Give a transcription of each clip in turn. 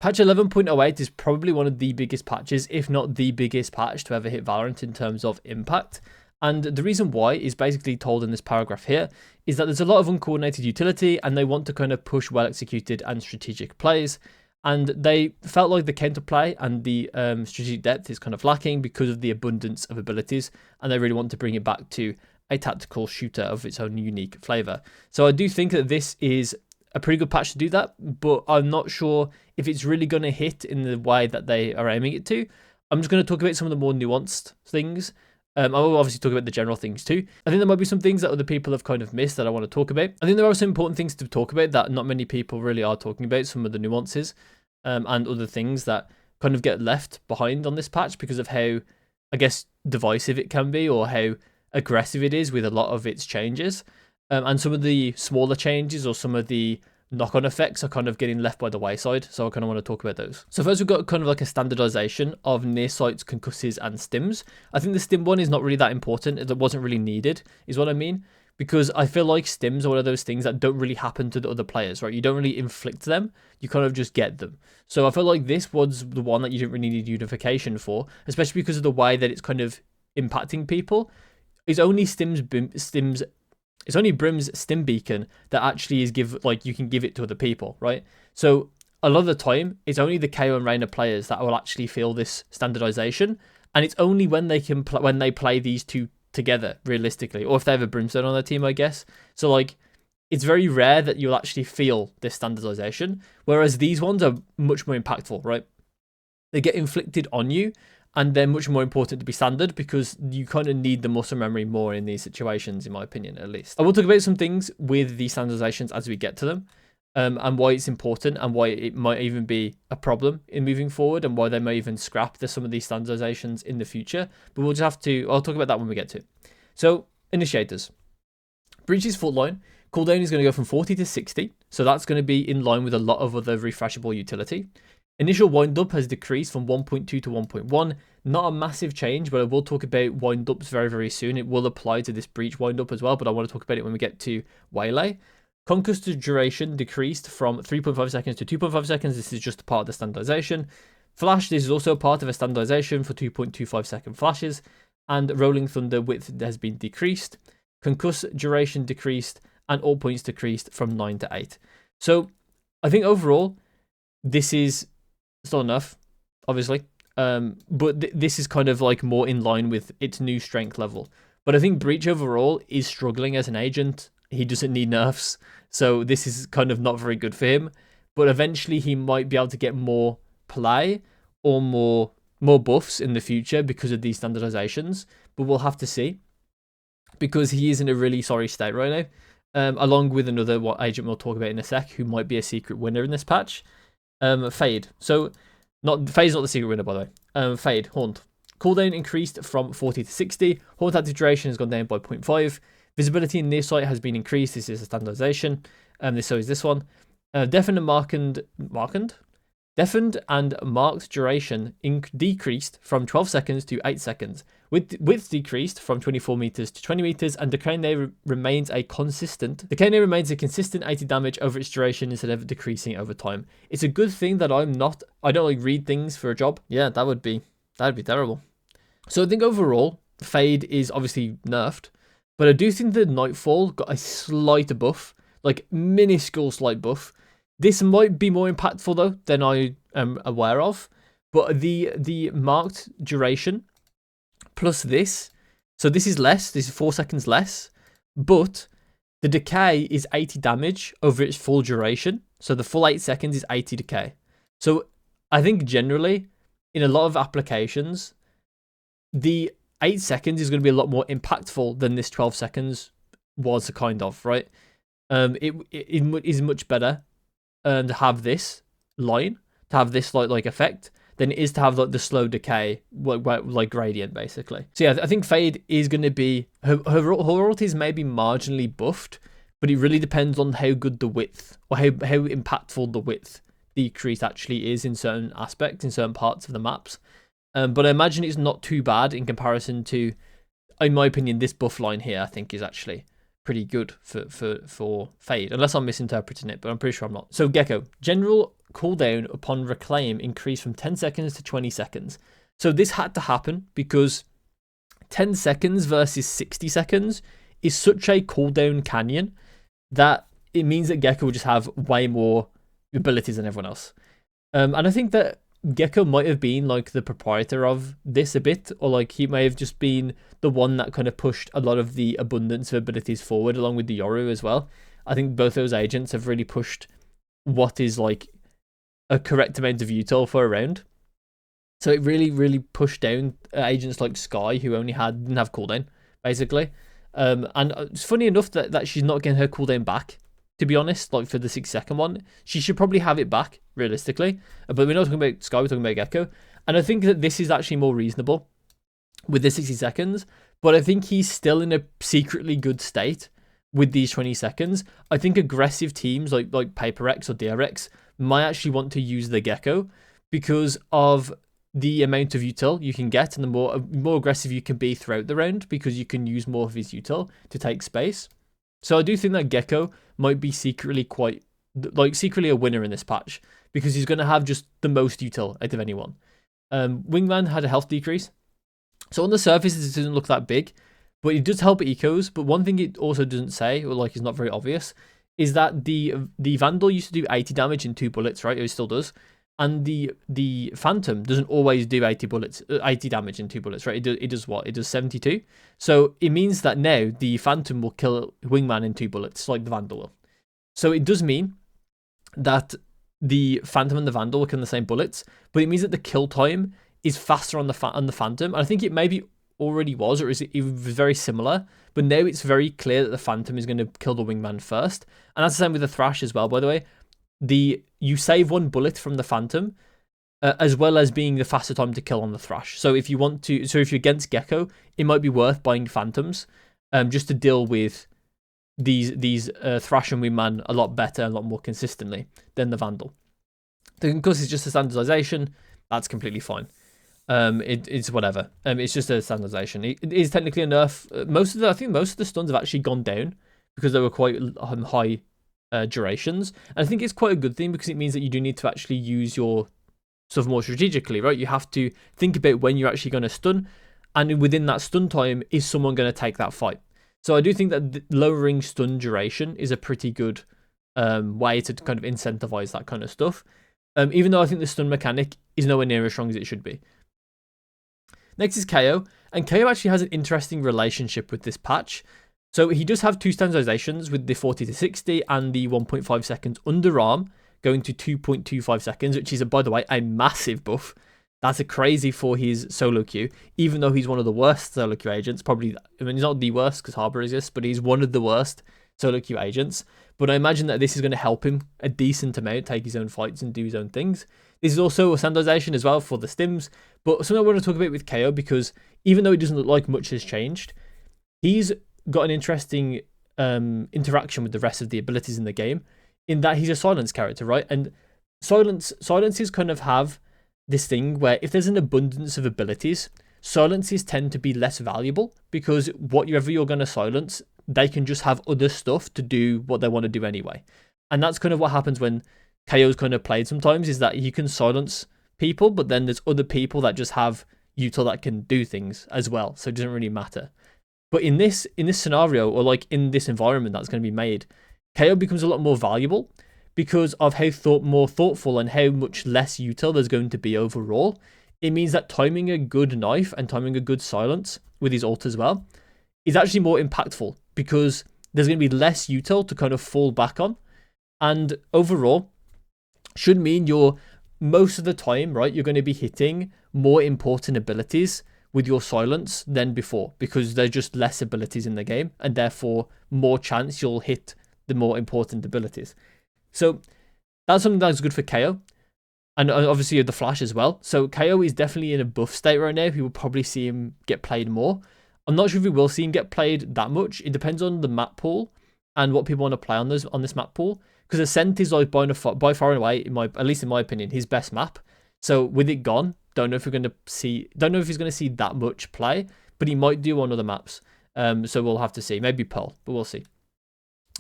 Patch 11.08 is probably one of the biggest patches, if not the biggest patch to ever hit Valorant in terms of impact. And the reason why is basically told in this paragraph here, is that there's a lot of uncoordinated utility and they want to kind of push well executed and strategic plays. And they felt like the counterplay and the strategic depth is kind of lacking because of the abundance of abilities. And they really want to bring it back to a tactical shooter of its own unique flavor. So I do think that this is a pretty good patch to do that, but I'm not sure if it's really going to hit in the way that they are aiming it to. I'm just going to talk about some of the more nuanced things. I will obviously talk about the general things too. I think there might be some things that other people have kind of missed that I want to talk about. I think there are some important things to talk about that not many people really are talking about, some of the nuances and other things that kind of get left behind on this patch because of how, I guess, divisive it can be or how aggressive it is with a lot of its changes. And some of the smaller changes or some of the knock-on effects are kind of getting left by the wayside. So I kind of want to talk about those. So first we've got kind of like a standardization of near sights, concusses, and stims. I think the stim one is not really that important. It wasn't really needed, is what I mean. Because I feel like stims are one of those things that don't really happen to the other players, right? You don't really inflict them. You kind of just get them. So I feel like this was the one that you didn't really need unification for, especially because of the way that it's kind of impacting people. It's only it's only Brim's stim beacon that actually is you can give it to other people, right? So a lot of the time, it's only the KO and Reyna players that will actually feel this standardization, and it's only when they can when they play these two together realistically, or if they have a Brimstone on their team, I guess. So like, it's very rare that you'll actually feel this standardization, whereas these ones are much more impactful, right? They get inflicted on you, and they're much more important to be standard because you kind of need the muscle memory more in these situations, in my opinion, at least. I will talk about some things with the standardizations as we get to them, and why it's important and why it might even be a problem in moving forward and why they may even scrap some of these standardizations in the future. But we'll just have to, I'll talk about that when we get to it. So, initiators. Breach's fault line. Cooldown is going to go from 40 to 60. So that's going to be in line with a lot of other refreshable utility. Initial wind-up has decreased from 1.2 to 1.1. Not a massive change, but I will talk about wind-ups very, very soon. It will apply to this breach wind-up as well, but I want to talk about it when we get to Waylay. Conquest duration decreased from 3.5 seconds to 2.5 seconds. This is just a part of the standardization. Flash, this is also part of a standardization for 2.25 second flashes. And Rolling Thunder width has been decreased. Concuss duration decreased, and all points decreased from 9 to 8. So I think overall, this is still enough, obviously, but this is kind of like more in line with its new strength level. But I think Breach overall is struggling as an agent. He doesn't need nerfs, so this is kind of not very good for him. But eventually he might be able to get more play or more buffs in the future because of these standardizations, but we'll have to see, because he is in a really sorry state right now, along with another agent we'll talk about in a sec who might be a secret winner in this patch. Fade. So, Fade's not the secret winner, by the way. Fade, Haunt. Cooldown increased from 40 to 60. Haunt active duration has gone down by 0.5. Visibility in near sight has been increased. This is a standardization. So is this one. Deafened and marked duration decreased from 12 seconds to 8 seconds. Width decreased from 24 meters to 20 meters, and Decane remains a consistent 80 damage over its duration instead of decreasing over time. It's a good thing that I don't like read things for a job. Yeah, that'd be terrible. So I think overall, Fade is obviously nerfed, but I do think that Nightfall got a slight buff, like minuscule slight buff. This might be more impactful though than I am aware of, but the marked duration plus this, so this is less, this is 4 seconds less, but the decay is 80 damage over its full duration, so the full 8 seconds is 80 decay. So I think generally, in a lot of applications, the 8 seconds is going to be a lot more impactful than this 12 seconds was, kind of, right? It is much better to have this line, to have this like effect, than it is to have like the slow decay, like gradient, basically. So yeah, I think Fade is going to be, her royalties may be marginally buffed, but it really depends on how good the width, or how impactful the width decrease actually is in certain aspects, in certain parts of the maps. But I imagine it's not too bad in comparison to, in my opinion, this buff line here, I think is actually pretty good for Fade, unless I'm misinterpreting it, but I'm pretty sure I'm not. So Gecko, general cooldown upon reclaim increased from 10 seconds to 20 seconds. So this had to happen because 10 seconds versus 60 seconds is such a cooldown canyon that it means that Gecko will just have way more abilities than everyone else. And I think that Gecko might have been like the proprietor of this a bit, or like he may have just been the one that kind of pushed a lot of the abundance of abilities forward, along with the Yoru as well. I think both those agents have really pushed what is like a correct amount of util for a round. So it really, really pushed down agents like Skye, who only didn't have cooldown, basically. And it's funny enough that she's not getting her cooldown back, to be honest. Like for the 6-second one, she should probably have it back, realistically. But we're not talking about Skye, we're talking about Gecko. And I think that this is actually more reasonable with the 60 seconds. But I think he's still in a secretly good state with these 20 seconds. I think aggressive teams like PaperX or DRX might actually want to use the Gecko because of the amount of util you can get and the more aggressive you can be throughout the round, because you can use more of his util to take space. So I do think that Gecko might be secretly a winner in this patch, because he's going to have just the most util out of anyone. Wingman had a health decrease, so on the surface it doesn't look that big, but it does help ecos. But one thing it also doesn't say, or like is not very obvious, is that the Vandal used to do 80 damage in 2 bullets, right? It still does. And the Phantom doesn't always do 80 damage in 2 bullets, right? It does what? It does 72. So it means that now the Phantom will kill Wingman in 2 bullets, like the Vandal will. So it does mean that the Phantom and the Vandal will kill the same bullets, but it means that the kill time is faster on the Phantom. And I think it maybe already was, or it was very similar, but now it's very clear that the Phantom is going to kill the Wingman first. And that's the same with the Thrash as well, by the way. You save 1 bullet from the Phantom, as well as being the faster time to kill on the Thrash. So if you're against Gecko, it might be worth buying Phantoms, just to deal with these Thrash and Wingman a lot better, a lot more consistently than the Vandal. Because it's just a standardization, that's completely fine. It's whatever. It's just a standardization. It is technically a nerf. I think most of the stuns have actually gone down because they were quite high durations. And I think it's quite a good thing, because it means that you do need to actually use your stuff more strategically, right? You have to think about when you're actually going to stun, and within that stun time, is someone going to take that fight? So I do think that lowering stun duration is a pretty good way to kind of incentivize that kind of stuff. Even though I think the stun mechanic is nowhere near as strong as it should be. Next is KO, and KO actually has an interesting relationship with this patch. So he does have 2 standardizations, with the 40 to 60 and the 1.5 seconds underarm going to 2.25 seconds, which is, by the way, a massive buff. That's a crazy for his solo queue, even though he's one of the worst solo queue agents. Probably, I mean, he's not the worst because Harbor exists, but he's one of the worst solo queue agents. But I imagine that this is going to help him a decent amount, take his own fights and do his own things. This is also a standardization as well for the stims, but something I want to talk about with KO, because even though it doesn't look like much has changed, he's got an interesting interaction with the rest of the abilities in the game, in that he's a silence character, right? And silences kind of have this thing where if there's an abundance of abilities, silences tend to be less valuable, because whatever you're going to silence, they can just have other stuff to do what they want to do anyway. And that's kind of what happens when KO's kind of played sometimes, is that you can silence people, but then there's other people that just have util that can do things as well, so it doesn't really matter. But in this scenario, or like in this environment that's going to be made, KO becomes a lot more valuable because of how more thoughtful and how much less util there's going to be overall. It means that timing a good knife and timing a good silence with his ult as well is actually more impactful, because there's going to be less util to kind of fall back on. And overall, should mean you're most of the time, right, you're going to be hitting more important abilities with your silence than before, because there's just less abilities in the game, and therefore more chance you'll hit the more important abilities. So that's something that's good for KO, and obviously you have the Flash as well. So KO is definitely in a buff state right now. We will probably see him get played more. I'm not sure if we will see him get played that much. It depends on the map pool and what people want to play on this map pool, because Ascent is like by far and away, at least in my opinion, his best map. So with it gone, don't know if he's going to see that much play, but he might do on other maps. So we'll have to see. Maybe Pearl, but we'll see.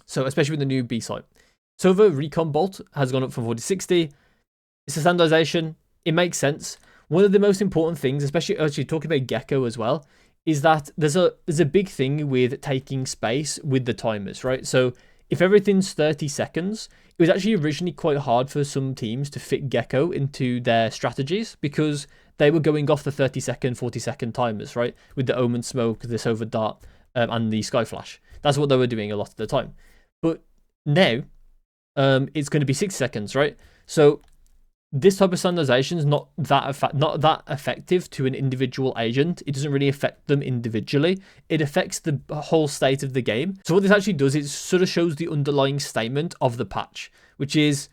So especially with the new B site. Sova Recon Bolt has gone up from 40 to 60. It's a standardization. It makes sense. One of the most important things, especially actually talking about Gecko as well, is that there's a big thing with taking space with the timers, right? So if everything's 30 seconds, it was actually originally quite hard for some teams to fit Gecko into their strategies because they were going off the 30-second, 40-second timers, right? With the Omen Smoke, the Silver Dart, and the Sky Flash. That's what they were doing a lot of the time. But now, it's going to be 6 seconds, right? So this type of standardization is not that effective to an individual agent. It doesn't really affect them individually. It affects the whole state of the game. So what this actually does is sort of shows the underlying statement of the patch, which is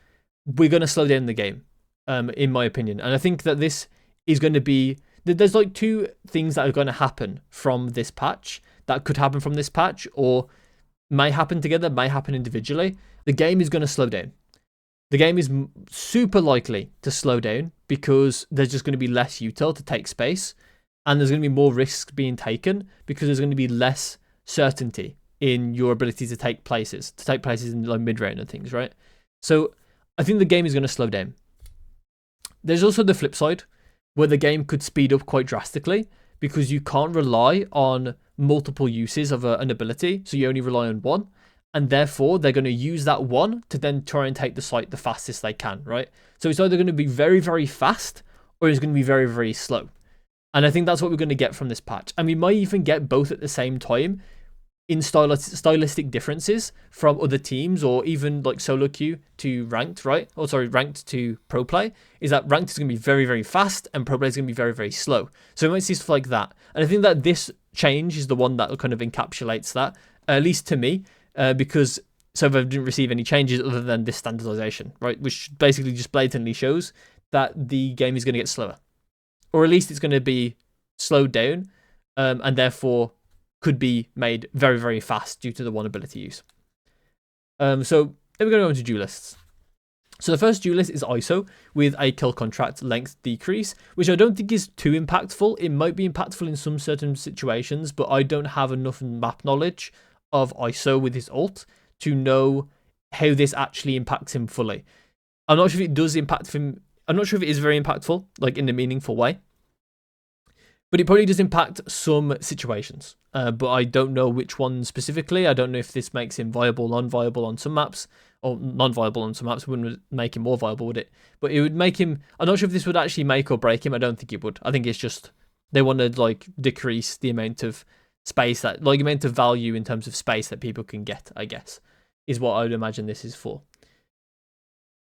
we're going to slow down the game, in my opinion. And I think that this is going to be, there's like two things that are going to happen from this patch, that could happen from this patch, or may happen together, may happen individually. The game is going to slow down. The game is super likely to slow down because there's just going to be less util to take space, and there's going to be more risks being taken because there's going to be less certainty in your ability to take places in like mid-round and things, right? So I think the game is going to slow down. There's also the flip side where the game could speed up quite drastically because you can't rely on multiple uses of an ability, so you only rely on one. And therefore, they're going to use that one to then try and take the site the fastest they can, right? So it's either going to be very, very fast or it's going to be very, very slow. And I think that's what we're going to get from this patch. And we might even get both at the same time in stylistic differences from other teams, or even like solo queue to ranked, right? Oh, sorry, ranked to pro play. Is that ranked is going to be very, very fast and pro play is going to be very, very slow. So we might see stuff like that. And I think that this change is the one that kind of encapsulates that, at least to me. Because Sova didn't receive any changes other than this standardization, right? Which basically just blatantly shows that the game is going to get slower. Or at least it's going to be slowed down, and therefore could be made very, very fast due to the one ability use. So then we're going to go into duelists. So the first duelist is ISO with a kill contract length decrease, which I don't think is too impactful. It might be impactful in some certain situations, but I don't have enough map knowledge of ISO with his ult to know how this actually impacts him fully. I'm not sure if it does impact him. I'm not sure if it is very impactful, like in a meaningful way. But it probably does impact some situations. But I don't know which one specifically. I don't know if this makes him viable, non-viable on some maps, or non-viable on some maps. Wouldn't make him more viable, would it? But it would make him. I'm not sure if this would actually make or break him. I don't think it would. I think it's just they want to like decrease the amount of space, that like amount of value in terms of space that people can get, I guess, is what I would imagine this is for.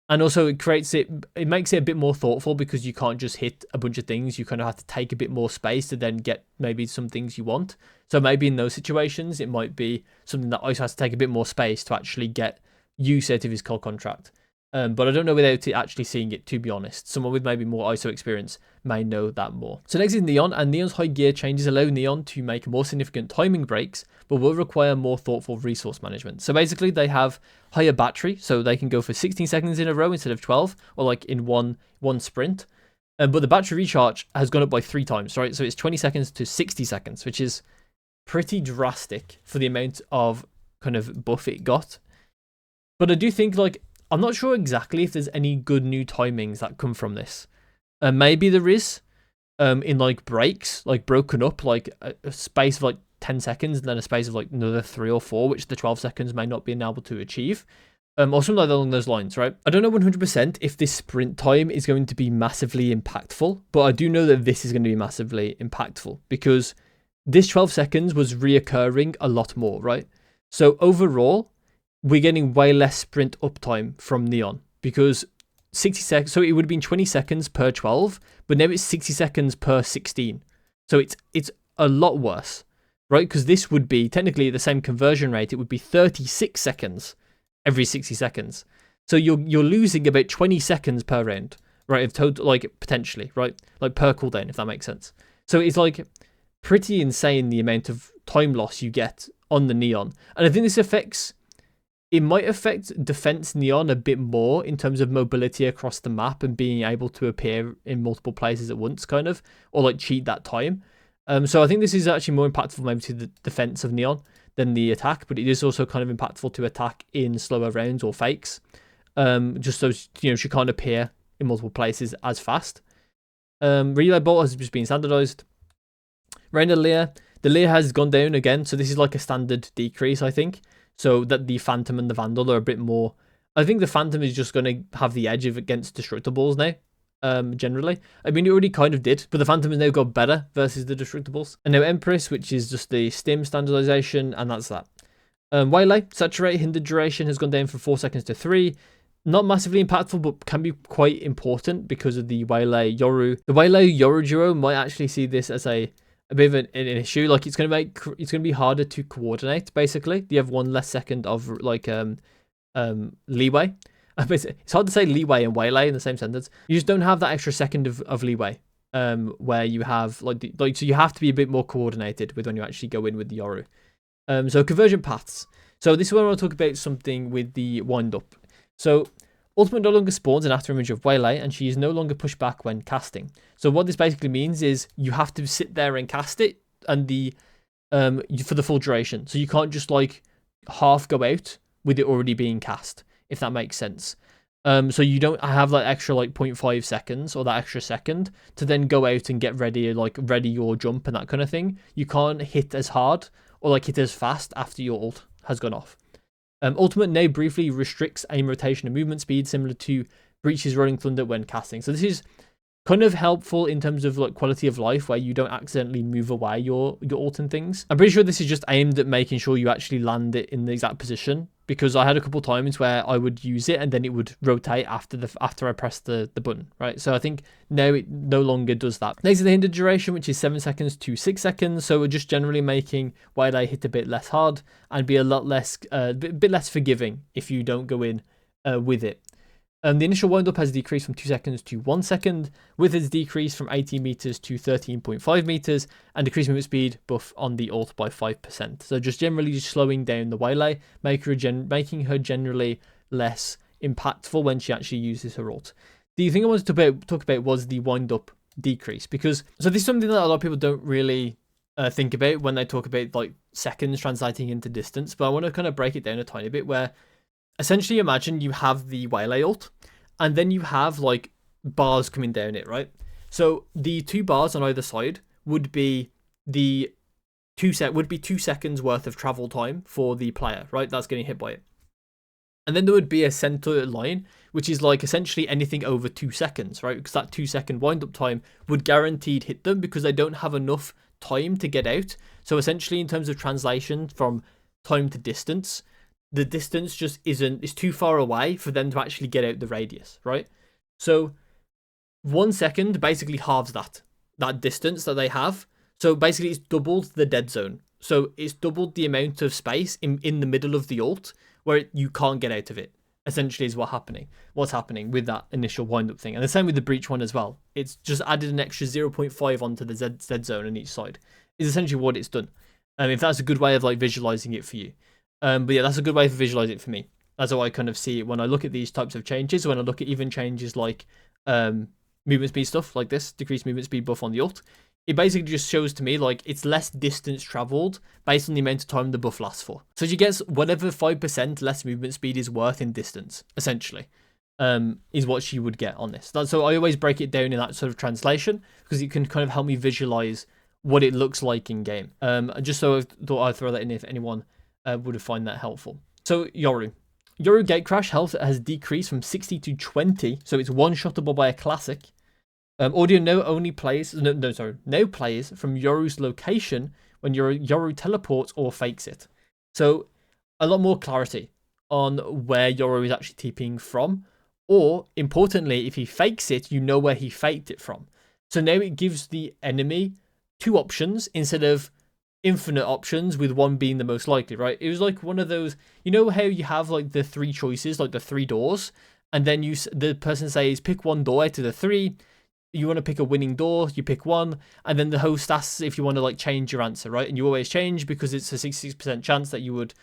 And also it makes it a bit more thoughtful because you can't just hit a bunch of things. You kind of have to take a bit more space to then get maybe some things you want. So maybe in those situations, it might be something that ISO has to take a bit more space to actually get use out of his call contract. But I don't know without actually seeing it, to be honest. Someone with maybe more ISO experience may know that more. So next is Neon, and Neon's high gear changes allow Neon to make more significant timing breaks, but will require more thoughtful resource management. So basically they have higher battery, so they can go for 16 seconds in a row instead of 12, or like in one sprint. But the battery recharge has gone up by 3 times, right? So it's 20 seconds to 60 seconds, which is pretty drastic for the amount of kind of buff it got. But I do think like, I'm not sure exactly if there's any good new timings that come from this. Maybe there is, in like breaks, like broken up, like a space of like 10 seconds and then a space of like another 3 or 4, which the 12 seconds may not be able to achieve. Or something like that along those lines, right? I don't know 100% if this sprint time is going to be massively impactful, but I do know that this is going to be massively impactful because this 12 seconds was reoccurring a lot more, right? So overall, we're getting way less sprint uptime from Neon because 60 seconds, so it would have been 20 seconds per 12, but now it's 60 seconds per 16. So it's a lot worse, right? Because this would be technically the same conversion rate. It would be 36 seconds every 60 seconds. So you're losing about 20 seconds per round, right? Of total, like potentially, right? Like per cooldown, if that makes sense. So it's like pretty insane the amount of time loss you get on the Neon. And I think this affects. It might affect defense Neon a bit more in terms of mobility across the map and being able to appear in multiple places at once, kind of, or like cheat that time. So I think this is actually more impactful maybe to the defense of Neon than the attack, but it is also kind of impactful to attack in slower rounds or fakes. Just so she can't appear in multiple places as fast. Relay Bolt has just been standardized. Reina Lear. The Lear has gone down again, so this is like a standard decrease, I think. So that the Phantom and the Vandal are a bit more... I think the Phantom is just going to have the edge against Destructibles now. Generally, I mean, it already kind of did, but the Phantom has now got better versus the Destructibles. And now Empress, which is just the stim standardization, and that's that. Waylay, Saturate, Hindered Duration has gone down from 4 seconds to 3. Not massively impactful, but can be quite important because of the Waylay Yoru. The Waylay Yoru duo might actually see this as a bit of an issue. Like it's going to be harder to coordinate. Basically, you have 1 less second of like leeway. It's hard to say leeway and waylay in the same sentence. You just don't have that extra second of leeway, where you have so you have to be a bit more coordinated with when you actually go in with the Yoru. So conversion paths. So this is where I want to talk about something with the wind up. So Ultimate no longer spawns an after image of Waylay, and she is no longer pushed back when casting. So what this basically means is you have to sit there and cast it, and for the full duration. So you can't just like half go out with it already being cast, if that makes sense. So you don't have that extra like 0.5 seconds or that extra second to then go out and get ready, like ready your jump and that kind of thing. You can't hit as hard or like hit as fast after your ult has gone off. Ultimate now briefly restricts aim rotation and movement speed, similar to Breach's Rolling Thunder when casting. So this is kind of helpful in terms of like quality of life, where you don't accidentally move away your ult and things. I'm pretty sure this is just aimed at making sure you actually land it in the exact position, because I had a couple times where I would use it and then it would rotate after I pressed the button, right? So I think now it no longer does that. Next is the hindered duration, which is 7 seconds to 6 seconds. So we're just generally making Waylay hit a bit less hard and be a lot less, bit less forgiving if you don't go in with it. The initial wind-up has decreased from 2 seconds to 1 second, with its decrease from 18 meters to 13.5 meters, and decreased movement speed buff on the ult by 5%. So just generally just slowing down the Waylay, making her generally less impactful when she actually uses her ult. The thing I wanted to talk about was the wind-up decrease, because so this is something that a lot of people don't really think about when they talk about like seconds translating into distance, but I want to kind of break it down a tiny bit, where essentially imagine you have the Waylay ult, and then you have like bars coming down it, right? So the 2 bars on either side would be 2 seconds worth of travel time for the player, right? That's getting hit by it. And then there would be a center line, which is like essentially anything over 2 seconds, right? Because that 2 second wind up time would guaranteed hit them because they don't have enough time to get out. So essentially in terms of translation from time to distance, the distance just is too far away for them to actually get out the radius, right? So 1 second basically halves that distance that they have. So basically it's doubled the dead zone. So it's doubled the amount of space in the middle of the ult where you can't get out of it, essentially is what's happening with that initial wind-up thing. And the same with the breach one as well. It's just added an extra 0.5 onto the dead zone on each side, is essentially what it's done. If that's a good way of like visualizing it for you. But yeah, that's a good way to visualize it for me. That's how I kind of see it when I look at these types of changes. When I look at even changes like movement speed stuff like this, decreased movement speed buff on the ult, it basically just shows to me like it's less distance traveled based on the amount of time the buff lasts for. So she gets whatever 5% less movement speed is worth in distance, essentially, is what she would get on this. So I always break it down in that sort of translation because it can kind of help me visualize what it looks like in game. Just so I thought I'd throw that in if anyone would have find that helpful. So Yoru Gatecrash health has decreased from 60 to 20, so it's one-shottable by a classic. Audio now plays from Yoru's location when Yoru teleports or fakes it. So a lot more clarity on where Yoru is actually TPing from, or importantly, if he fakes it, you know where he faked it from. So now it gives the enemy 2 options instead of infinite options, with one being the most likely, right? It was like one of those, you know how you have like the 3 choices, like the 3 doors, and then the person says pick 1 door out of the 3. You want to pick a winning door, you pick 1, and then the host asks if you want to like change your answer, right? And you always change because it's a 66% chance that you would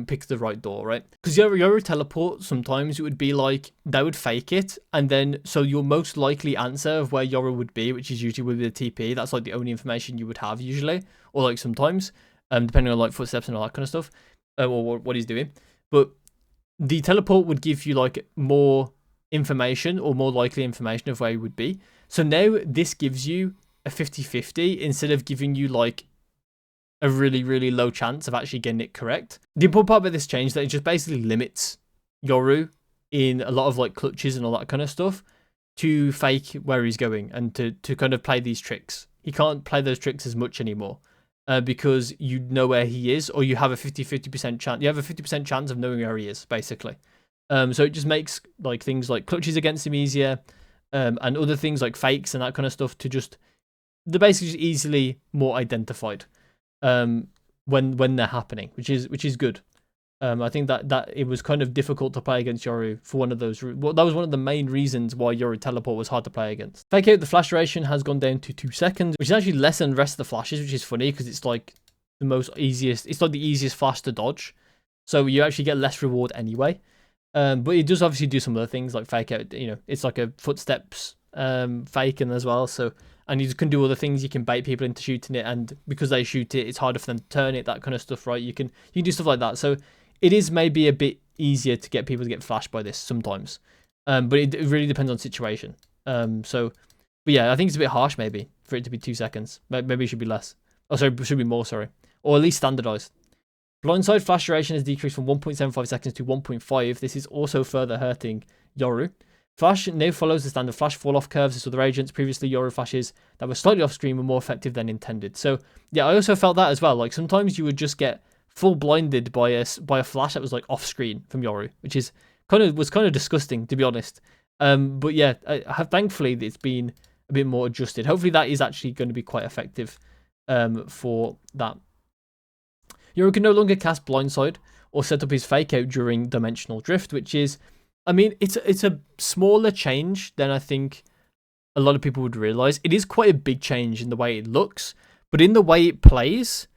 pick the right door, right? Because Yoru teleport, sometimes it would be like they would fake it, and then so your most likely answer of where Yoru would be, which is usually with the TP, that's like the only information you would have usually, or like sometimes, depending on like footsteps and all that kind of stuff, or what he's doing. But the teleport would give you like more information, or more likely information of where he would be. So now this gives you a 50-50 instead of giving you like a really, really low chance of actually getting it correct. The important part about this change is that it just basically limits Yoru in a lot of like clutches and all that kind of stuff to fake where he's going and to kind of play these tricks. He can't play those tricks as much anymore because you know where he is, or you have a 50% chance. You have a 50% chance of knowing where he is, basically. So it just makes like things like clutches against him easier, and other things like fakes and that kind of stuff to just, they're basically just easily more identified when they're happening, which is good. I think that it was kind of difficult to play against Yoru for one of those. Well, that was one of the main reasons why Yoru teleport was hard to play against. Fake out, the flash duration has gone down to 2 seconds, which is actually less than the rest of the flashes, which is funny because it's like the most easiest. It's like the easiest flash to dodge, so you actually get less reward anyway. But it does obviously do some other things like fake out. You know, it's like a footsteps faking as well. So, and you can do other things. You can bait people into shooting it, and because they shoot it, it's harder for them to turn it. That kind of stuff, right? You can do stuff like that. So it is maybe a bit easier to get people to get flashed by this sometimes, but it really depends on situation. But yeah, I think it's a bit harsh maybe for it to be 2 seconds. Maybe it should be less. Oh, sorry, it should be more. Sorry, or at least standardized. Blindside flash duration has decreased from 1.75 seconds to 1.5. This is also further hurting Yoru. Flash now follows the standard flash fall-off curves as other agents. Previously, Yoru flashes that were slightly off-screen were more effective than intended. So yeah, I also felt that as well. Like sometimes you would just get full blinded by a flash that was like off-screen from Yoru, which is kind of disgusting, to be honest. But yeah, thankfully it's been a bit more adjusted. Hopefully that is actually going to be quite effective for that. Yoru can no longer cast Blindside or set up his fake out during Dimensional Drift, which is, I mean, it's a smaller change than I think a lot of people would realize. It is quite a big change in the way it looks, but in the way it plays,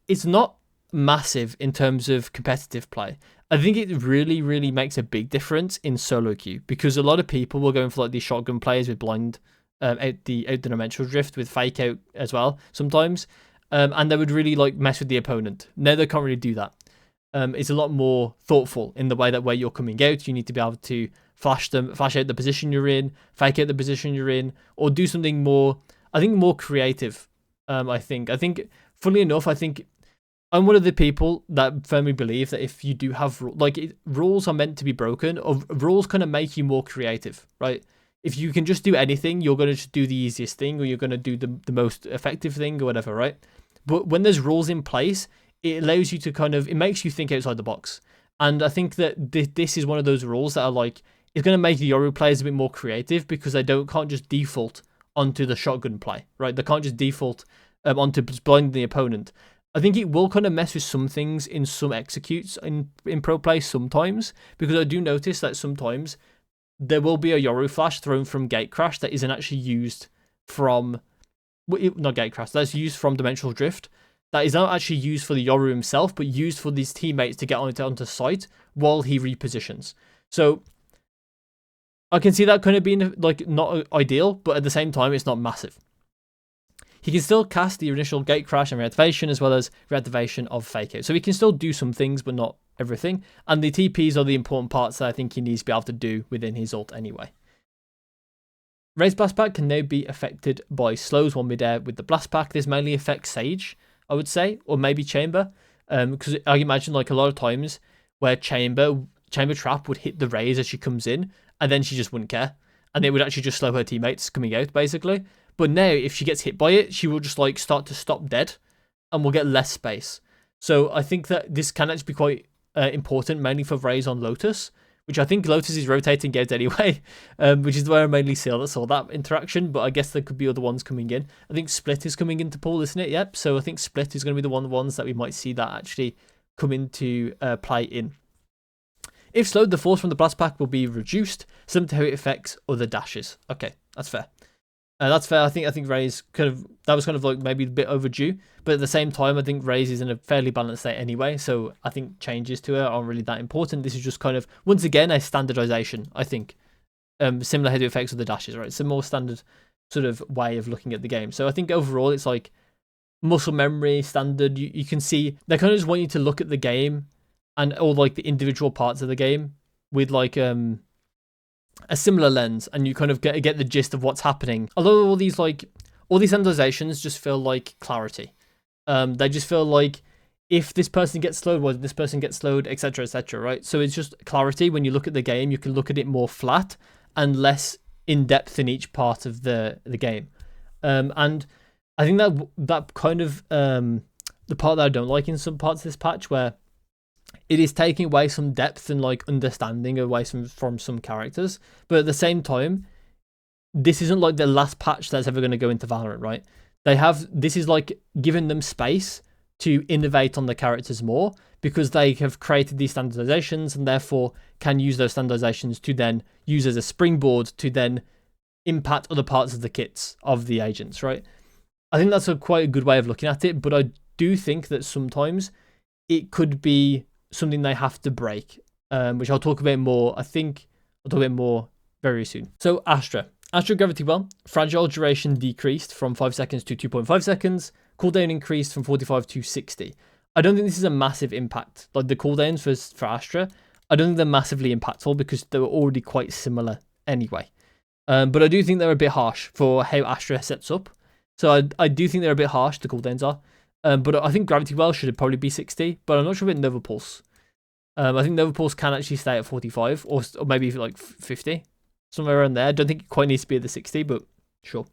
it's not massive in terms of competitive play. I think it really, really makes a big difference in solo queue because a lot of people were going for like these shotgun players with blind out the Dimensional Drift with fake out as well sometimes. And they would really like mess with the opponent. Now they can't really do that. It's a lot more thoughtful in the way that where you're coming out, you need to be able to flash out the position you're in, fake out the position you're in, or do something more, I think, more creative. I think, funnily enough, I think I'm one of the people that firmly believe that if you do have, rules are meant to be broken, or rules kind of make you more creative, right? If you can just do anything, you're going to just do the easiest thing, or you're going to do the most effective thing, or whatever, right? But when there's rules in place, it allows you to it makes you think outside the box. And I think that this is one of those rules that are like, it's going to make the Yoru players a bit more creative because they can't just default onto the shotgun play, right? They can't just default onto blinding the opponent. I think it will kind of mess with some things in some executes in pro play sometimes, because I do notice that sometimes there will be a Yoru flash thrown from Gatecrash that isn't actually used from, not Gatecrash, that's used from Dimensional Drift. That is not actually used for the Yoru himself, but used for these teammates to get onto site while he repositions. So I can see that kind of being like not ideal, but at the same time, it's not massive. He can still cast the initial Gatecrash and reactivation as well as reactivation of Fake Out. So he can still do some things, but not everything. And the TPs are the important parts that I think he needs to be able to do within his ult anyway. Raise Blast Pack can now be affected by slows while midair with the Blast Pack. This mainly affects Sage, I would say, or maybe Chamber. Because I imagine like a lot of times where Chamber Trap would hit the Raze as she comes in, and then she just wouldn't care. And it would actually just slow her teammates coming out, basically. But now, if she gets hit by it, she will just like start to stop dead and will get less space. So I think that this can actually be quite important, mainly for Raze on Lotus, which I think Lotus is rotating out anyway, which is where I mainly saw that interaction. But I guess there could be other ones coming in. I think Split is coming into pool, isn't it? Yep. So I think Split is going to be the ones that we might see that actually come into play in. If slowed, the force from the Blast Pack will be reduced, similar to how it affects other dashes. Okay, that's fair. That's fair. I think Raze that was kind of like maybe a bit overdue, but at the same time, I think Raze is in a fairly balanced state anyway. So I think changes to her aren't really that important. This is just kind of once again a standardization. I think similar how it affects other dashes, right? It's a more standard sort of way of looking at the game. So I think overall, it's like muscle memory standard. You can see they kind of just want you to look at the game and all like the individual parts of the game with like a similar lens, and you kind of get the gist of what's happening. Although all these standardizations just feel like clarity. They just feel like if this person gets slowed, well, this person gets slowed, etc., etc., right? So it's just clarity. When you look at the game, you can look at it more flat and less in depth in each part of the game. And I think that kind of the part that I don't like in some parts of this patch, where it is taking away some depth and like understanding away from some characters, but at the same time, this isn't like the last patch that's ever going to go into Valorant, right? This is like giving them space to innovate on the characters more, because they have created these standardizations and therefore can use those standardizations to then use as a springboard to then impact other parts of the kits of the agents, right? I think that's quite a good way of looking at it, but I do think that sometimes it could be something they have to break, which I'll talk about more. I think I'll talk about more very soon. So Astra Gravity Well, fragile duration decreased from 5 seconds to 2.5 seconds. Cooldown increased from 45 to 60. I don't think this is a massive impact. Like the cooldowns for Astra, I don't think they're massively impactful because they were already quite similar anyway. But I do think they're a bit harsh for how Astra sets up. So I do think they're a bit harsh, the cooldowns are. But I think Gravity Well should probably be 60, but I'm not sure about Nova Pulse. I think Nova Pulse can actually stay at 45 or maybe like 50, somewhere around there. I don't think it quite needs to be at the 60, but sure.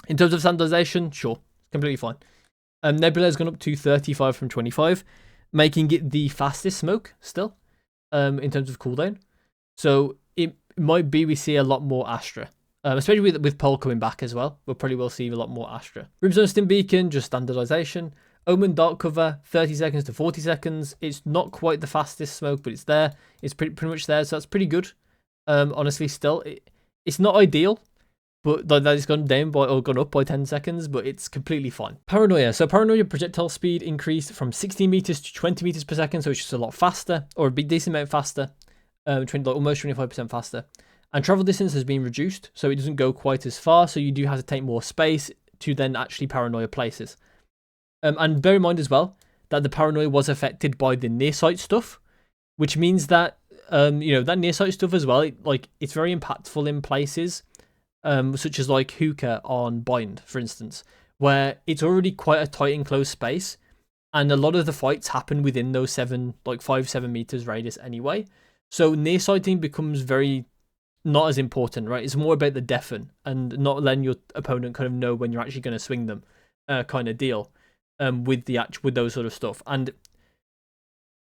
In terms of standardization, sure, completely fine. Nebula has gone up to 35 from 25, making it the fastest smoke still in terms of cooldown. So it might be we see a lot more Astra. Especially with Pearl coming back as well. We'll probably see a lot more Astra. Brimstone Stim Beacon, just standardization. Omen Dark Cover, 30 seconds to 40 seconds. It's not quite the fastest smoke, but it's there. It's pretty much there, so that's pretty good. Honestly, still, it's not ideal, but that it's gone down or gone up by 10 seconds, but it's completely fine. Paranoia. So Paranoia projectile speed increased from 16 meters to 20 meters per second, so it's just a lot faster, or a big decent amount faster. Almost 25% faster. And travel distance has been reduced, so it doesn't go quite as far, so you do have to take more space to then actually Paranoia places. And bear in mind as well that the Paranoia was affected by the near sight stuff, which means that that near sight stuff as well, it's very impactful in places such as like Hookah on Bind, for instance, where it's already quite a tight enclosed space, and a lot of the fights happen within those 7 meters radius anyway. So near sighting becomes very not as important, right? It's more about the deafen and not letting your opponent kind of know when you're actually going to swing them, kind of deal. With those sort of stuff, and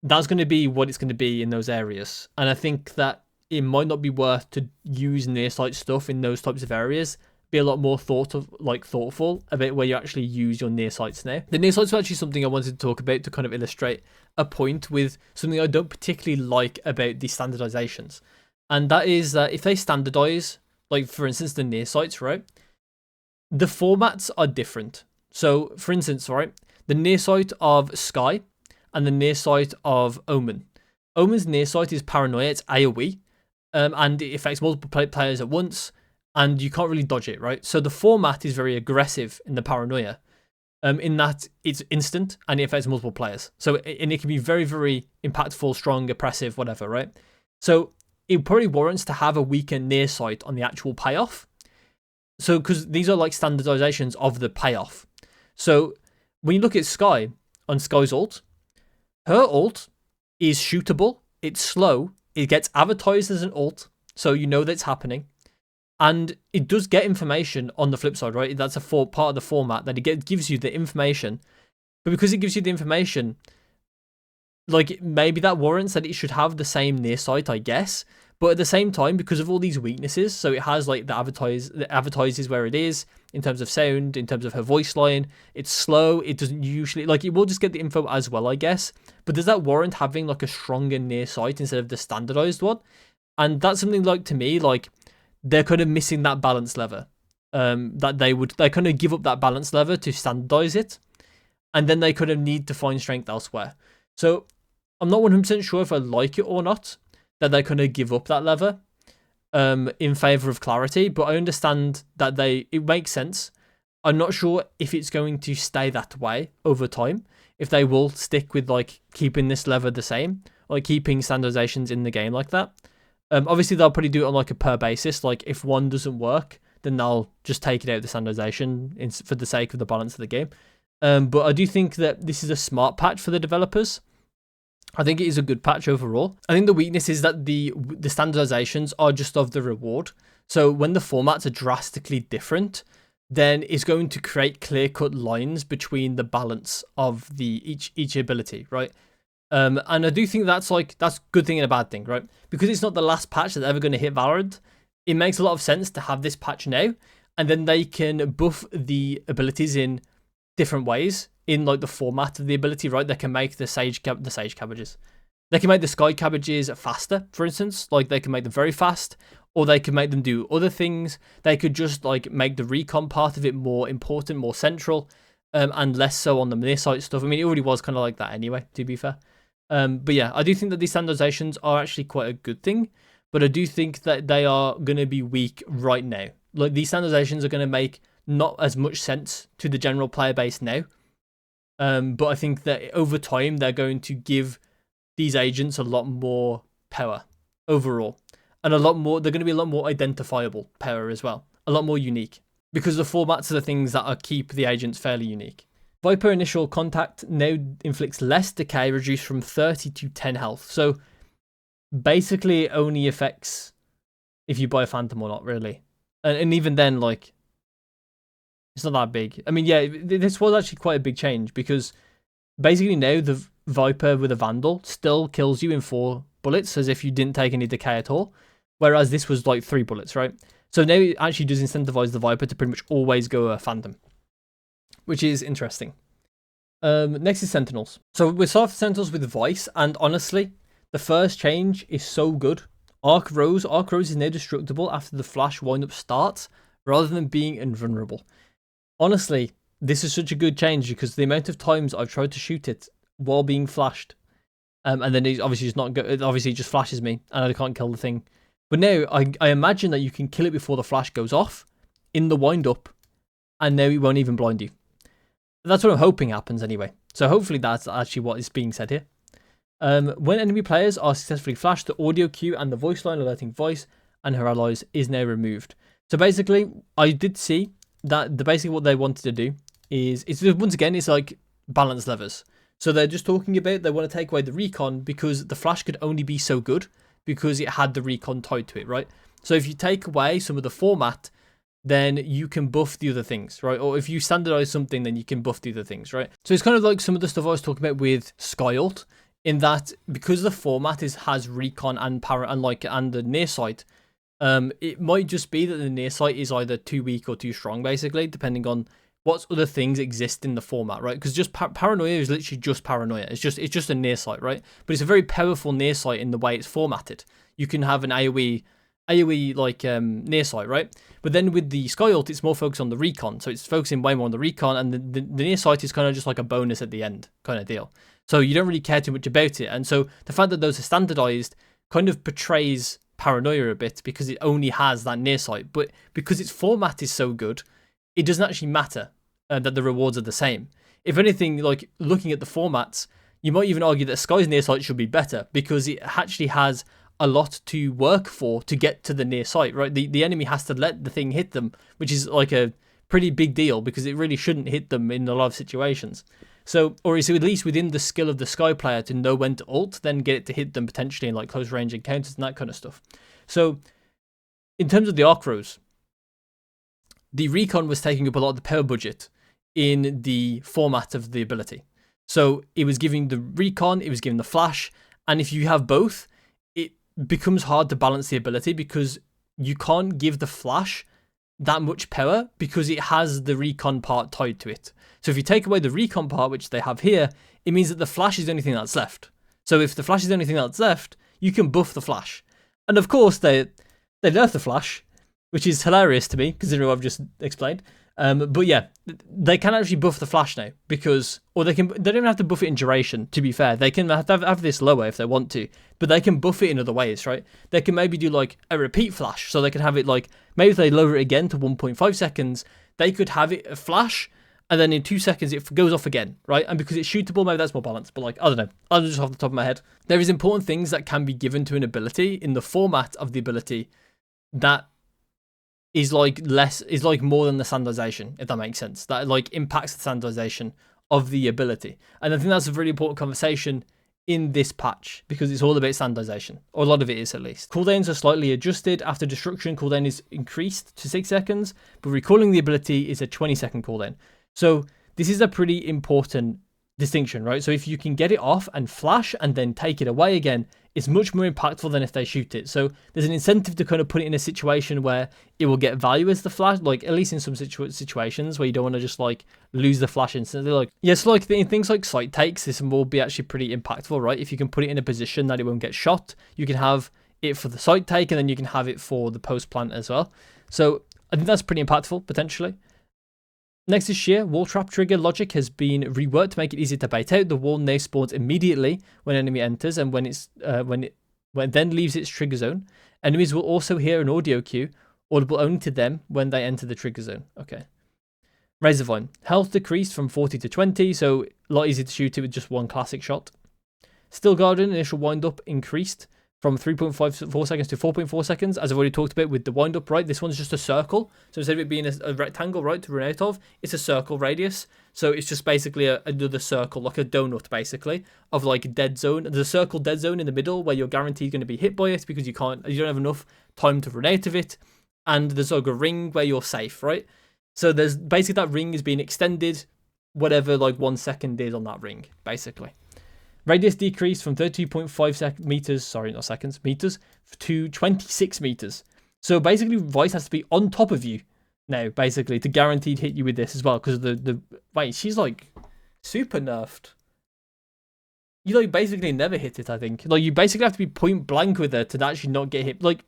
that's going to be what it's going to be in those areas. And I think that it might not be worth to use near sight stuff in those types of areas. Be a lot more thoughtful about where you actually use your near sights now. The near sights are actually something I wanted to talk about to kind of illustrate a point with something I don't particularly like about the standardizations, and that is that if they standardize, like for instance the near sights, right, the formats are different. So, for instance, right, the near sight of Sky and the near sight of Omen. Omen's near sight is Paranoia, it's AoE, and it affects multiple players at once, and you can't really dodge it, right? So the format is very aggressive in the Paranoia, in that it's instant and it affects multiple players. So, and it can be very, very impactful, strong, oppressive, whatever, right? So it probably warrants to have a weaker near sight on the actual payoff. So, because these are like standardizations of the payoff. So when you look at Sky, on Sky's ult, her ult is shootable, it's slow, it gets advertised as an ult, so you know that it's happening, and it does get information on the flip side, right? That's a part of the format that it gives you the information, but because it gives you the information, like maybe that warrants that it should have the same near sight, I guess. But at the same time, because of all these weaknesses, so it has like the advertises where it is in terms of sound, in terms of her voice line. It's slow. It doesn't usually, like, it will just get the info as well, I guess. But does that warrant having like a stronger near sight instead of the standardized one? And that's something like, to me, like they're kind of missing that balance lever. They kind of give up that balance lever to standardize it, and then they kind of need to find strength elsewhere. So I'm not 100% sure if I like it or not, that they kind of give up that lever in favor of clarity, but I understand that it makes sense. I'm not sure if it's going to stay that way over time, if they will stick with like keeping this lever the same, like keeping standardizations in the game like that. Obviously, they'll probably do it on like a per basis. Like if one doesn't work, then they'll just take it out of the standardization for the sake of the balance of the game. But I do think that this is a smart patch for the developers. I think it is a good patch overall. I think the weakness is that the standardizations are just of the reward. So when the formats are drastically different, then it's going to create clear-cut lines between the balance of the each ability, right? And I do think that's a good thing and a bad thing, right? Because it's not the last patch that's ever going to hit Valorant. It makes a lot of sense to have this patch now, and then they can buff the abilities in different ways in like the format of the ability, right? They can make the sage cabbages. They can make the sky cabbages faster, for instance. Like they can make them very fast, or they can make them do other things. They could just like make the recon part of it more important, more central, and less so on the near sight stuff. I mean, it already was kind of like that anyway, to be fair. But yeah, I do think that these standardizations are actually quite a good thing, but I do think that they are going to be weak right now. Like these standardizations are going to make not as much sense to the general player base now. But I think that over time, they're going to give these agents a lot more power overall. And they're going to be a lot more identifiable power as well. A lot more unique. Because the formats are the things that keep the agents fairly unique. Viper Initial Contact now inflicts less decay, reduced from 30 to 10 health. So basically it only affects if you buy a Phantom or not, really. And even then, like, it's not that big. I mean, yeah, this was actually quite a big change because basically now the Viper with a Vandal still kills you in 4 bullets as if you didn't take any decay at all. Whereas this was like 3 bullets, right? So now it actually does incentivize the Viper to pretty much always go a Phantom, which is interesting. Next is Sentinels. So we start with Sentinels with Vice, and honestly, the first change is so good. Arc Rose is now destructible after the flash windup starts, rather than being invulnerable. Honestly, this is such a good change because the amount of times I've tried to shoot it while being flashed, and then it obviously just not go. It obviously just flashes me, and I can't kill the thing. But now I imagine that you can kill it before the flash goes off in the wind up, and now it won't even blind you. That's what I'm hoping happens anyway. So hopefully that's actually what is being said here. When enemy players are successfully flashed, the audio cue and the voice line alerting Vice and her allies is now removed. So basically, I did see that basically what they wanted to do is once again, it's like balance levers. So they're just talking about they want to take away the recon because the flash could only be so good because it had the recon tied to it, right? So if you take away some of the format, then you can buff the other things, right? Or if you standardize something, then you can buff the other things, right? So it's kind of like some of the stuff I was talking about with Sky Ult, in that because the format has recon and power and the near sight, it might just be that the near sight is either too weak or too strong, basically, depending on what other things exist in the format, right? Because just paranoia is literally just paranoia. It's just a near sight, right? But it's a very powerful near sight in the way it's formatted. You can have an AoE like near sight, right? But then with the Sky Ult, it's more focused on the recon, so it's focusing way more on the recon, and the near sight is kind of just like a bonus at the end kind of deal. So you don't really care too much about it, and so the fact that those are standardized kind of betrays paranoia a bit because it only has that near sight. But because its format is so good, it doesn't actually matter that the rewards are the same. If anything, like looking at the formats, you might even argue that Sky's near sight should be better because it actually has a lot to work for to get to the near sight, right? The enemy has to let the thing hit them, which is like a pretty big deal because it really shouldn't hit them in a lot of situations. So, or is it at least within the skill of the Sky player to know when to ult, then get it to hit them potentially in like close range encounters and that kind of stuff. So, in terms of the Arc Rose, the recon was taking up a lot of the power budget in the format of the ability. So it was giving the recon, it was giving the flash, and if you have both, it becomes hard to balance the ability because you can't give the flash that much power because it has the recon part tied to it. So if you take away the recon part, which they have here, it means that the flash is the only thing that's left. So if the flash is the only thing that's left, you can buff the flash. And of course, they nerf the flash, which is hilarious to me, considering what I've just explained. But yeah, they can actually buff the flash now because, or they don't even have to buff it in duration, to be fair. They can have this lower if they want to, but they can buff it in other ways, right? They can maybe do like a repeat flash, so they can have it like, maybe if they lower it again to 1.5 seconds, they could have it a flash, and then in 2 seconds it goes off again, right? And because it's shootable, maybe that's more balanced, but like, I don't know. I'll just off the top of my head. There is important things that can be given to an ability in the format of the ability that is like more than the standardization, if that makes sense. That like impacts the standardization of the ability. And I think that's a really important conversation in this patch because it's all about standardization, or a lot of it is at least. Cooldowns are slightly adjusted. After destruction, cooldown is increased to 6 seconds, but recalling the ability is a 20-second cooldown. So this is a pretty important distinction, right? So if you can get it off and flash and then take it away again, it's much more impactful than if they shoot it. So there's an incentive to kind of put it in a situation where it will get value as the flash, like at least in some situations where you don't want to just like lose the flash instantly. Like, yes, like in things like sight takes, this will be actually pretty impactful, right? If you can put it in a position that it won't get shot, you can have it for the sight take and then you can have it for the post plant as well. So I think that's pretty impactful potentially. Next is Shear. Wall trap trigger logic has been reworked to make it easier to bait out. The wall now spawns immediately when enemy enters, and when it then leaves its trigger zone. Enemies will also hear an audio cue, audible only to them when they enter the trigger zone. Okay. Razorvine. Health decreased from 40 to 20, so a lot easier to shoot it with just one classic shot. Steel Guardian initial wind up increased from 3.54 seconds to 4.4 seconds, as I've already talked about with the wind-up, right? This one's just a circle. So instead of it being a rectangle, right, to run out of, it's a circle radius. So it's just basically another circle, like a donut, basically, of like a dead zone. There's a circle dead zone in the middle where you're guaranteed going to be hit by it because you don't have enough time to run out of it. And there's like a ring where you're safe, right? So there's basically that ring is being extended, whatever like 1 second is on that ring, basically. Radius decreased from 32.5 meters to 26 meters. So basically, Vyse has to be on top of you now, basically, to guaranteed hit you with this as well. Because wait, she's like super nerfed. You like basically never hit it, I think. Like you basically have to be point blank with her to actually not get hit. Like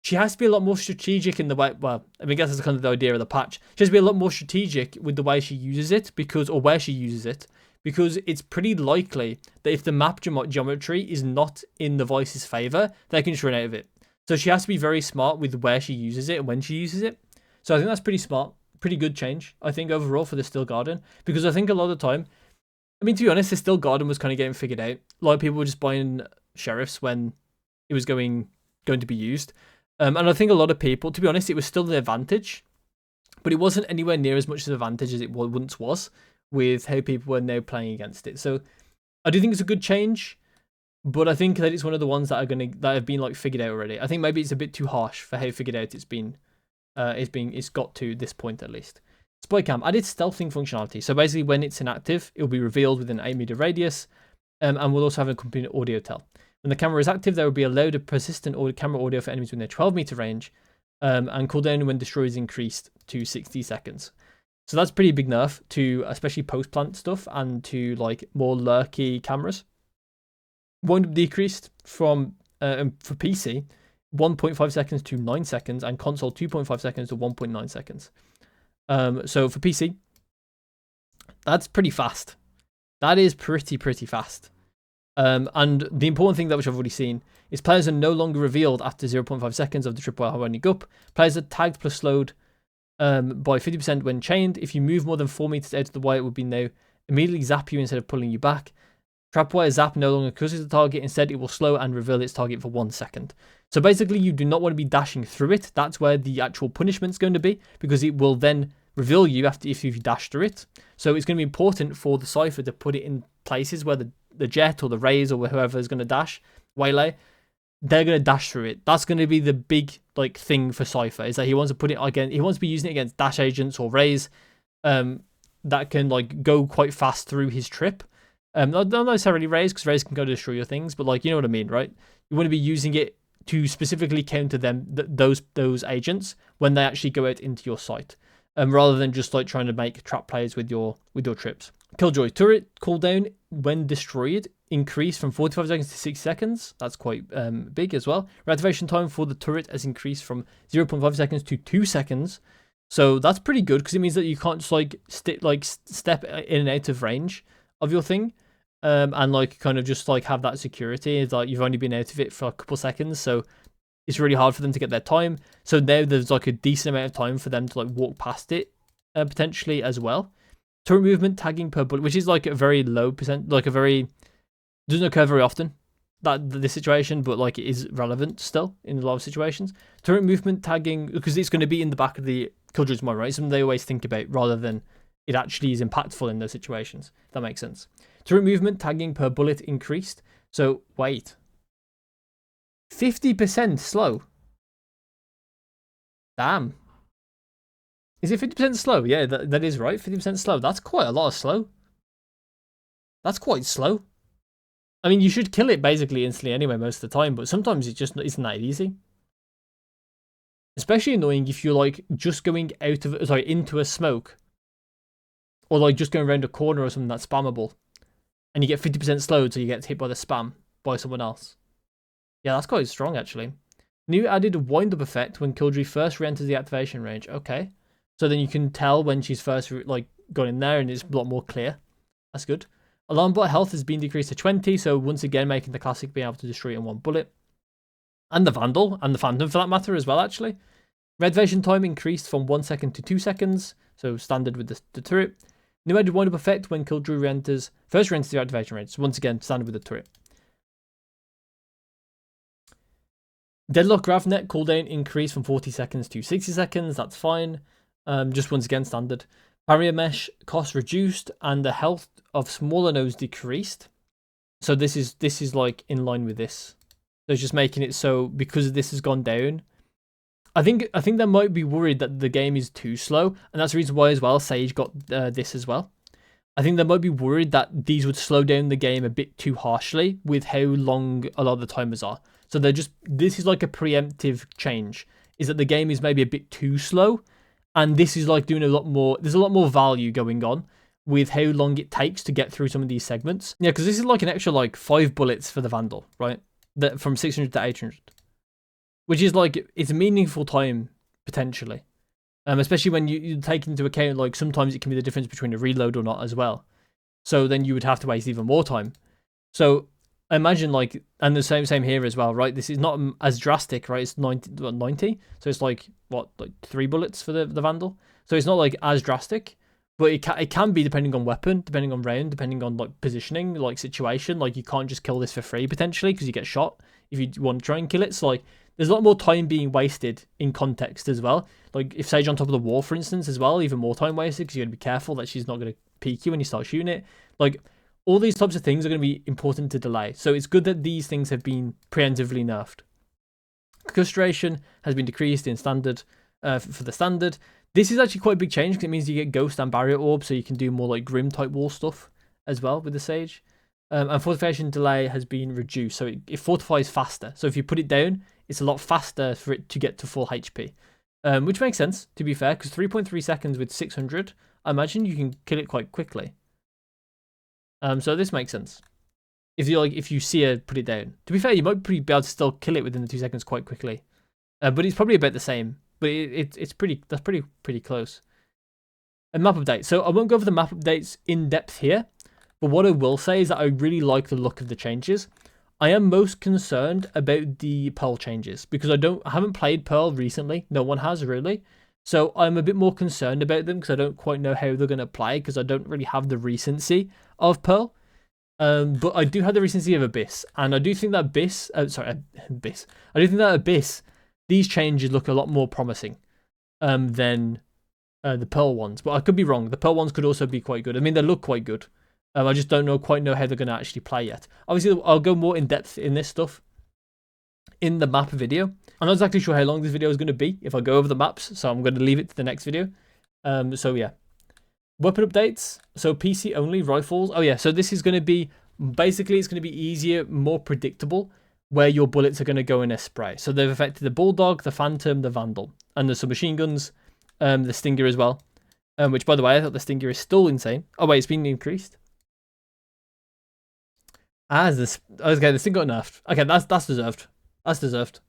she has to be a lot more strategic in the way. Well, I mean, I guess that's kind of the idea of the patch. She has to be a lot more strategic with the way she uses it or where she uses it. Because it's pretty likely that if the map geometry is not in the Vyse's favor, they can just run out of it. So she has to be very smart with where she uses it and when she uses it. So I think that's pretty smart. Pretty good change, I think, overall for the Steel Guardian. Because I think a lot of the time, I mean, to be honest, the Steel Guardian was kind of getting figured out. A lot of people were just buying Sheriffs when it was going to be used. And I think a lot of people, to be honest, it was still the advantage. But it wasn't anywhere near as much of an advantage as it once was, with how people were now playing against it. So I do think it's a good change, but I think that it's one of the ones that have been like figured out already. I think maybe it's a bit too harsh for how figured out it's got to this point at least. Spy cam added stealthing functionality. So basically when it's inactive, it'll be revealed within an 8 meter radius, and we'll also have a accompanying audio tell. When the camera is active, there will be a load of persistent camera audio for enemies within their 12 meter range, and cooldown when destroyed is increased to 60 seconds. So that's pretty big nerf to especially post-plant stuff and to like more lurky cameras. Wind up decreased from, for PC, 1.5 seconds to 9 seconds and console 2.5 seconds to 1.9 seconds. So for PC, that's pretty fast. That is pretty fast. And the important thing that which I've already seen is players are no longer revealed after 0.5 seconds of the tripwire winding up. Players are tagged plus slowed by 50% when chained. If you move more than 4 meters out of the wire, it would be now immediately zap you instead of pulling you back. Trapwire zap no longer causes the target. Instead, it will slow and reveal its target for 1 second. So basically, you do not want to be dashing through it. That's where the actual punishment's going to be, because it will then reveal you if you've dashed through it. So it's going to be important for the Cypher to put it in places where the Jet or the Raze or whoever is going to dash, Waylay, they're going to dash through it. That's going to be the big thing for Cypher, is that he wants to put it again. He wants to be using it against dash agents or Raze that can go quite fast through his trip. Not necessarily Raze, because Raze can go destroy your things, but you know what I mean, right? You want to be using it to specifically counter them, those agents when they actually go out into your site, rather than just trying to make trap plays with your trips. Killjoy turret cooldown when destroyed increased from 45 seconds to 6 seconds. That's quite big as well. Reactivation time for the turret has increased from 0.5 seconds to 2 seconds. So that's pretty good, because it means that you can't just step in and out of range of your thing, and kind of just have that security. It's you've only been out of it for a couple seconds, so it's really hard for them to get their time. So now there's a decent amount of time for them to walk past it potentially as well. Turret movement tagging per bullet, which is like a very low percent, like a very, doesn't occur very often, that this situation, but like it is relevant still in a lot of situations. Turret movement tagging, because it's going to be in the back of the Killjoy's mind, right? Something they always think about rather than it actually is impactful in those situations. If that makes sense. Turret movement tagging per bullet increased. So wait, 50% slow. Damn. Is it 50% slow? Yeah, that is right. 50% slow. That's quite a lot of slow. That's quite slow. I mean, you should kill it basically instantly anyway most of the time, but sometimes it just isn't that easy. Especially annoying if you're like just going out of, sorry, into a smoke, or like just going around a corner or something that's spammable, and you get 50% slowed, so you get hit by the spam by someone else. Yeah, that's quite strong actually. New added wind-up effect when Killjoy first re-enters the activation range. Okay, so then you can tell when she's first like gone in there, and it's a lot more clear. That's good. Alarm bot health has been decreased to 20, so once again making the classic being able to destroy it in one bullet. And the Vandal, and the Phantom for that matter as well, actually. Red vision time increased from 1 second to 2 seconds, so standard with the turret. New added wind-up effect when Killjoy first re-enters the activation range, so once again standard with the turret. Deadlock Gravnet cooldown increased from 40 seconds to 60 seconds, that's fine. Just once again standard. Barrier mesh cost reduced and the health of smaller nodes decreased. So this is like in line with this. So it's just making it so because this has gone down. I think they might be worried that the game is too slow, and that's the reason why as well Sage got this as well. I think they might be worried that these would slow down the game a bit too harshly with how long a lot of the timers are. So this is like a preemptive change, is that the game is maybe a bit too slow. And this is like doing a lot more, there's a lot more value going on with how long it takes to get through some of these segments. Yeah, because this is like an extra like 5 bullets for the Vandal, right? That from 600 to 800. Which is like, it's a meaningful time, potentially. Especially when you take into account, like sometimes it can be the difference between a reload or not as well. So then you would have to waste even more time. So I imagine like, and the same here as well, right? This is not as drastic, right? It's 90, so it's like what, like 3 bullets for the Vandal. So it's not like as drastic, but it can be depending on weapon, depending on round, depending on like positioning, like situation. Like you can't just kill this for free potentially because you get shot if you want to try and kill it. So like there's a lot more time being wasted in context as well. Like if Sage on top of the wall, for instance, as well, even more time wasted because you got to be careful that she's not going to peek you when you start shooting it. Like all these types of things are going to be important to delay. So it's good that these things have been preemptively nerfed. Castration has been decreased in standard for the standard. This is actually quite a big change because it means you get ghost and barrier orb, so you can do more like grim type wall stuff as well with the Sage. And fortification delay has been reduced, so it fortifies faster. So if you put it down, it's a lot faster for it to get to full HP. Which makes sense, to be fair, because 3.3 seconds with 600, I imagine you can kill it quite quickly. So this makes sense. If you see her put it down. To be fair, you might be able to still kill it within the 2 seconds quite quickly. But it's probably about the same. But that's pretty close. And map update. So I won't go over the map updates in depth here. But what I will say is that I really like the look of the changes. I am most concerned about the Pearl changes because I haven't played Pearl recently. No one has really. So I'm a bit more concerned about them because I don't quite know how they're going to play because I don't really have the recency of Pearl. But I do have the recency of Abyss, and I do think that Abyss. I do think that Abyss. These changes look a lot more promising than the Pearl ones. But I could be wrong. The Pearl ones could also be quite good. I mean, they look quite good. I just don't quite know how they're going to actually play yet. Obviously, I'll go more in depth in this stuff in the map video. I'm not exactly sure how long this video is going to be if I go over the maps, so I'm going to leave it to the next video. So yeah. Weapon updates. So PC only rifles. Oh yeah, so this is going to be, basically it's going to be easier, more predictable where your bullets are going to go in a spray. So they've affected the Bulldog, the Phantom, the Vandal, and there's some machine guns, the Stinger as well. Which by the way, I thought the Stinger is still insane. Oh wait, it's been increased. Okay, the Stinger got nerfed. Okay, that's deserved. That's deserved.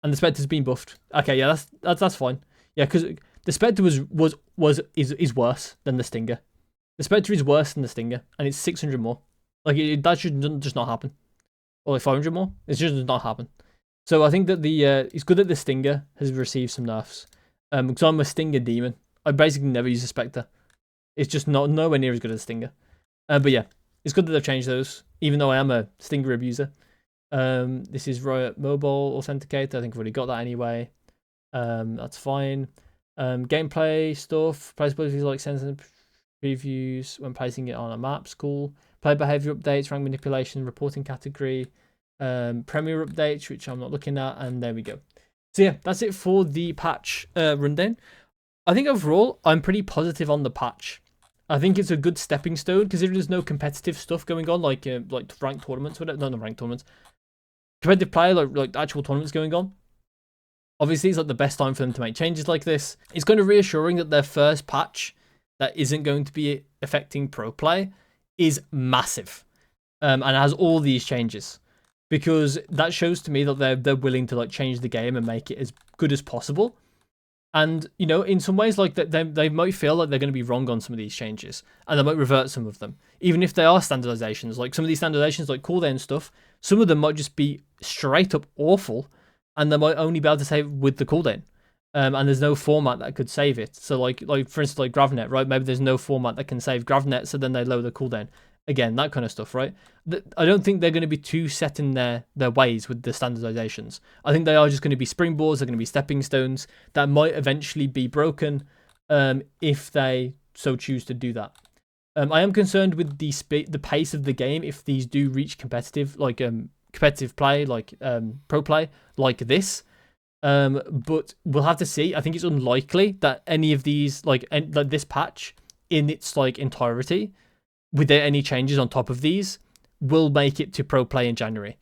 And the Spectre's been buffed. Okay, yeah, that's fine. Yeah, because the Spectre is worse than the Stinger. The Spectre is worse than the Stinger, and it's 600 more. Like that should just not happen. Or like 500 more. It should just not happen. So I think that it's good that the Stinger has received some nerfs. Because I'm a Stinger demon. I basically never use a Spectre. It's just not nowhere near as good as Stinger. But yeah, it's good that they've changed those, even though I am a Stinger abuser. This is Riot Mobile Authenticator. I think I've already got that anyway. That's fine. Gameplay stuff. Playability like sensing previews when placing it on a map's cool. Play behavior updates, rank manipulation, reporting category, Premier updates, which I'm not looking at, and there we go. So yeah, that's it for the patch rundown. I think overall, I'm pretty positive on the patch. I think it's a good stepping stone because there's no competitive stuff going on, like ranked tournaments, whatever. No, not ranked tournaments. Competitive play, like actual tournaments going on. Obviously, it's like the best time for them to make changes like this. It's kind of reassuring that their first patch that isn't going to be affecting pro play is massive, and has all these changes, because that shows to me that they're willing to like change the game and make it as good as possible. And, you know, in some ways, like they might feel like they're going to be wrong on some of these changes, and they might revert some of them, even if they are standardizations. Like some of these standardizations, like cooldown stuff, some of them might just be straight up awful, and they might only be able to save with the cooldown. And there's no format that could save it. So like for instance, like Gravnet, right? Maybe there's no format that can save Gravnet, so then they lower the cooldown. Again, that kind of stuff, right? I don't think they're going to be too set in their ways with the standardizations. I think they are just going to be springboards, they're going to be stepping stones that might eventually be broken if they so choose to do that. I am concerned with the pace of the game if these do reach competitive, like competitive play, like pro play, like this. But we'll have to see. I think it's unlikely that any of these, like this patch in its like entirety, without any changes on top of these, will make it to pro play in January,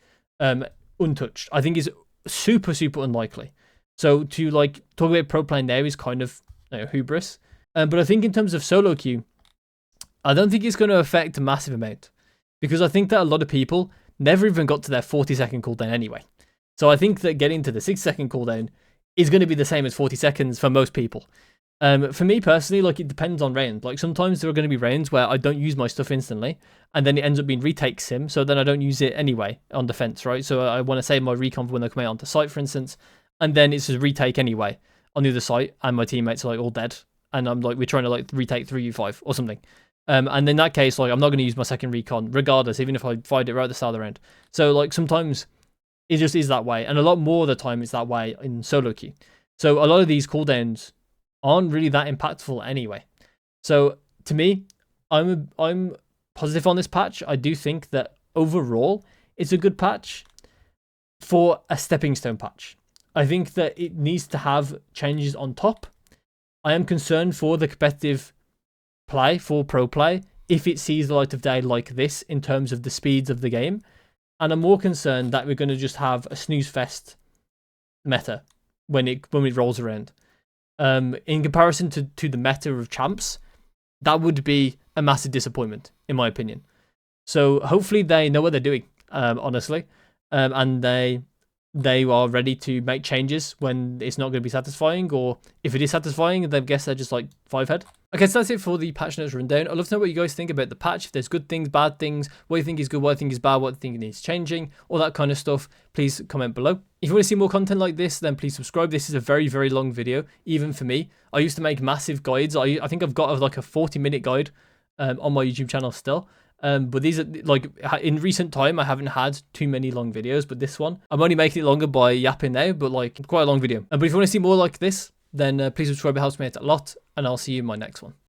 untouched. I think is super unlikely. So to like talk about pro play now is kind of, you know, hubris. But I think in terms of solo queue, I don't think it's going to affect a massive amount, because I think that a lot of people never even got to their 40-second cooldown anyway. So I think that getting to the 6-second cooldown is going to be the same as 40 seconds for most people. For me personally, like it depends on round. Like sometimes there are going to be rounds where I don't use my stuff instantly, and then it ends up being retake sim, so then I don't use it anyway on defense, right? So I want to save my recon for when they come out onto site, for instance, and then it's a retake anyway on the other site, and my teammates are like all dead, and I'm like, we're trying to like retake 3u5 or something. And in that case, like I'm not going to use my second recon regardless, even if I find it right at the start of the round. So like sometimes it just is that way, and a lot more of the time it's that way in solo queue. So a lot of these cooldowns aren't really that impactful anyway. So to me, I'm positive on this patch. I do think that overall it's a good patch for a stepping stone patch. I think that it needs to have changes on top. I am concerned for the competitive play, for pro play, if it sees the light of day like this in terms of the speeds of the game. And I'm more concerned that we're going to just have a snooze fest meta when it rolls around. In comparison to the meta of champs, that would be a massive disappointment, in my opinion. So hopefully they know what they're doing, honestly, and they are ready to make changes when it's not going to be satisfying, or if it is satisfying, then I guess they're just like 5-head. Okay, so that's it for the patch notes rundown. I'd love to know what you guys think about the patch. If there's good things, bad things, what you think is good, what you think is bad, what you think needs changing, all that kind of stuff, please comment below. If you want to see more content like this, then please subscribe. This is a very long video, even for me. I used to make massive guides. I think I've got like a 40-minute guide on my YouTube channel still. But these are like, in recent time, I haven't had too many long videos, but this one, I'm only making it longer by yapping now, but like quite a long video. But if you want to see more like this, then please subscribe. It helps me out a lot, and I'll see you in my next one.